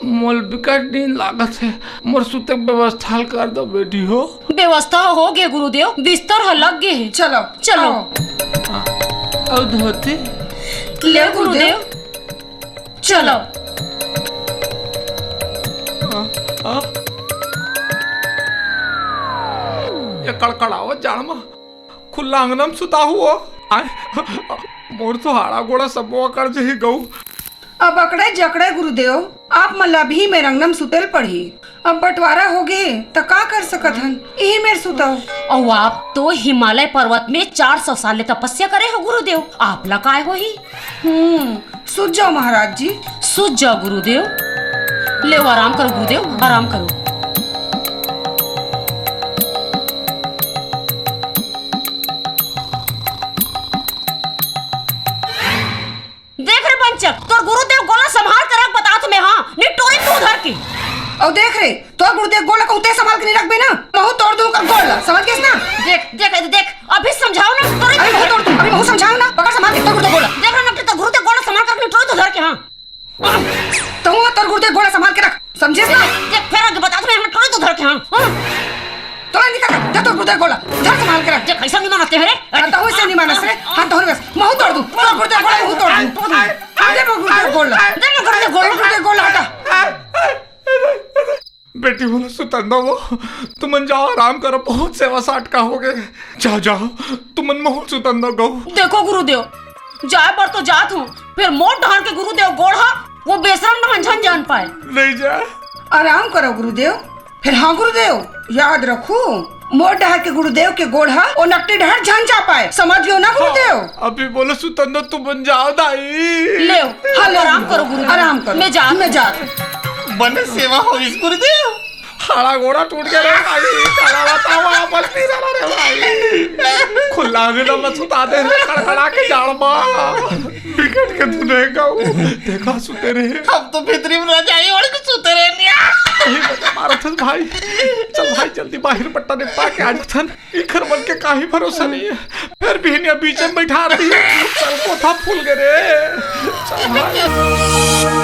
मोल बिकट नींद लागत है, मोर सुते व्यवस्था कर दो बेटी हो। व्यवस्था हो गए गुरुदेव, बिस्तर है लग गए। चलो चलो। और धोती ले गुरुदेव, चलो। ये कड़कड़ाओ जाड़ में खुला आंगन में सुता हुआ मोर तो हाड़ा गोड़ा सब कर जही गऊ। अब अकड़े जकड़े गुरुदेव, आप मल्लाभी में रंगनम सुतेल पड़ी। अब बंटवारा हो गए तो का कर सकत हन, यही मेर सुताओ। और आप तो हिमालय पर्वत में 400 साल तपस्या करे हो गुरुदेव, आप लकाए हो ही। सुत जाओ महाराज जी, सुत जाओ गुरुदेव। ले आराम करो गुरुदेव, आराम करो। देख रे पंचक, तोर गुरुदेव गोला संभाल कर रख, बता तुम्हें। हाँ निटोरी तू धर के। और देख रे तो गुरुदेव गोला को उते संभाल के नहीं रखबे ना, महू तोड़ दूं कर गोला, समझ गेस ना। देख देख देख, अभी समझाओ ना। अरे महू तोड़ दूं, अभी महू समझाओ ना, पकड़ संभाल के तोड़ गुरुदेव गोला। देख रहा ना, तो गुरुदेव गोला संभाल कर निटोरी तू धर के। हाँ तुम तोड़ गुरुदेव गोला संभाल के रख, समझे ना। देख फिर आगे बता तुम्हें, निटोरी तू धर के। हाँ तो निकल जा, तो गुरुदेव गोला धर संभाल के रख। देख कैसा नहीं मानते हैं रे। तो ऐसे नहीं मानस रे। हाँ तो बस महू तोड़ दूं, तो गुरुदेव गोला महू तोड़ दूं। दे गुरुदेव गोला, देख गुरुदेव गोला हटा। बेटी बोला सुतंदा वो तुमन जाओ आराम करो, बहुत सेवा साठ का हो गए। जाओ जाओ तुमन महू सुतंदा गो। देखो गुरुदेव, जाए पर तो जात हूँ, फिर मोट ढाल के गुरुदेव गोढ़ा वो बेशरम न अनजान जान पाए। नहीं जा, आराम करो गुरुदेव। फिर हाँ गुरुदेव, याद रखो मोट डहर के गुरुदेव के गोढ़ा और नकटी डहर झन जा पाए, समझ गयो ना गुरुदेव। अभी बोलो सुतंदा तुमन जाओ दाई। ले आराम करो गुरुदेव, आराम करो। मैं जा बने सेवा हो इस गुरुदेव। हाड़ा गोड़ा टूट गया रे भाई, चला बताओ आपस नहीं रहा रे भाई। खुला आंगन में सुता दे रे, खड़खड़ा के जाड़ मां बिकट के तू नहीं गाऊ। देखा सुते रहे, हम तो भीतरी में रह जाए और सुते रहे निया। मारा था भाई। चल भाई जल्दी बाहर पट्टा निपटा के आ जाथन, इखर बन के काहे भरोसा नहीं है। फिर भी बीच में बैठा रही है, चल कोठा फूल गए रे। चल भाई।